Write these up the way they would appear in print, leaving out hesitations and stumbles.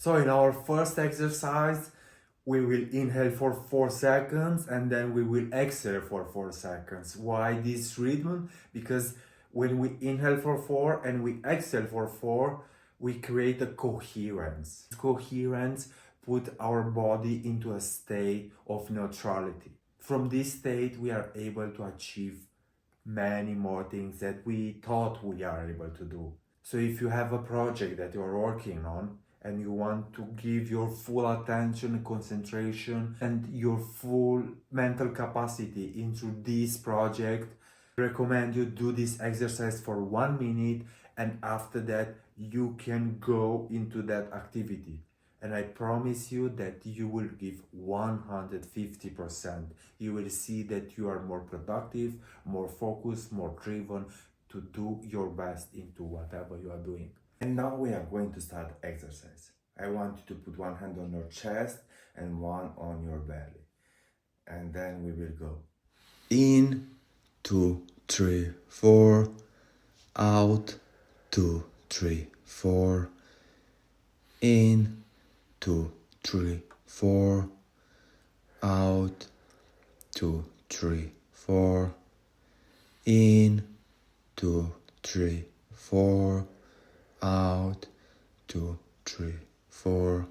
So in our first exercise, we will inhale for 4 seconds and then we will exhale for 4 seconds. Why this rhythm? Because when we inhale for 4 and we exhale for 4, we create a coherence. Coherence put our body into a state of neutrality. From this state, we are able to achieve many more things that we thought we are able to do. So if you have a project that you're working on and you want to give your full attention, concentration, and your full mental capacity into this project, I recommend you do this exercise for 1 minute, and after that you can go into that activity. And I promise you that you will give 150%. You will see that you are more productive, more focused, more driven to do your best into whatever you are doing. And now we are going to start exercise. I want you to put one hand on your chest and one on your belly. And then we will go. In, 2, 3, 4. Out, 2, 3, 4. In, 2, 3, 4. Out, 2, 3, 4. In, 2, 3, 4. Out, 2, 3, 4.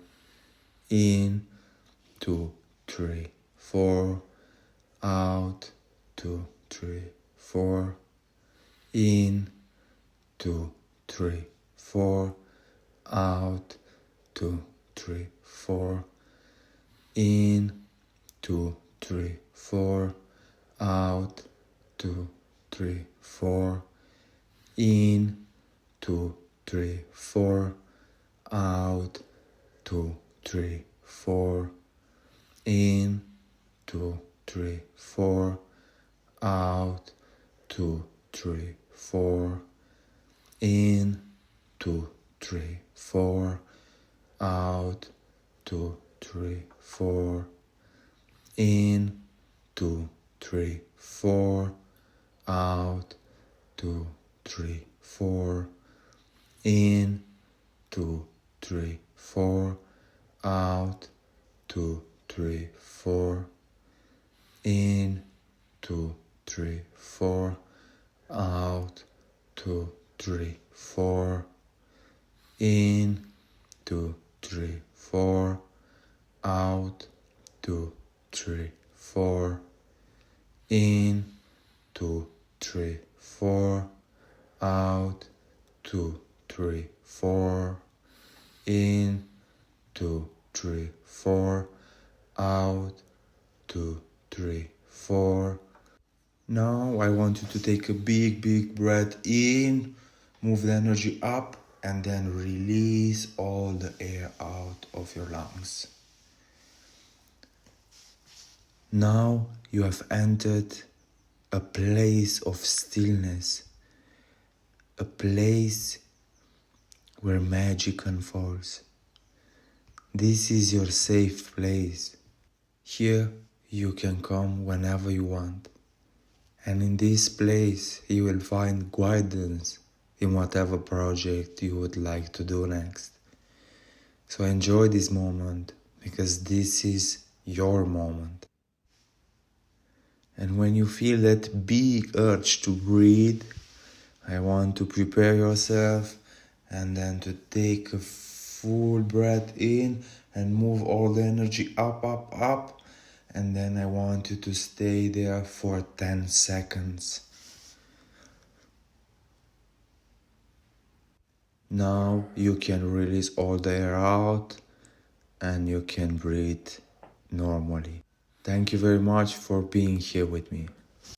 In, 2, 3, 4. Out, 2, 3, 4. In, 2, 3, 4. Out, 2, 3, 4. In, 2, 3, 4. Out, 2, 3, 4. In, 2, 3, 4. Out, 2, 3, 4. In, 2, 3, 4. Out, 2, 3, 4. In, 2, 3, 4. Out, 2, 3, 4. In, 2, 3, 4. Out, 2, 3, 4. In, 2, 3, 4. Out, 2, 3, 4. In, 2, 3, 4. Out, 2, 3, 4. In, 2, 3, 4. Out, 2, 3, 4. In, 2, 3, 4. Out, 2, 3, 4. In, 2, 3, 4. Out, 2, 3, 4. Now I want you to take a big breath in, move the energy up, and then release all the air out of your lungs. Now you have entered a place of stillness, a place where magic unfolds. This is your safe place. Here you can come whenever you want. And in this place you will find guidance in whatever project you would like to do next. So enjoy this moment, because this is your moment. And when you feel that big urge to breathe, I want to prepare yourself and then to take a full breath in and move all the energy up. And then I want you to stay there for 10 seconds. Now you can release all the air out and you can breathe normally. Thank you very much for being here with me.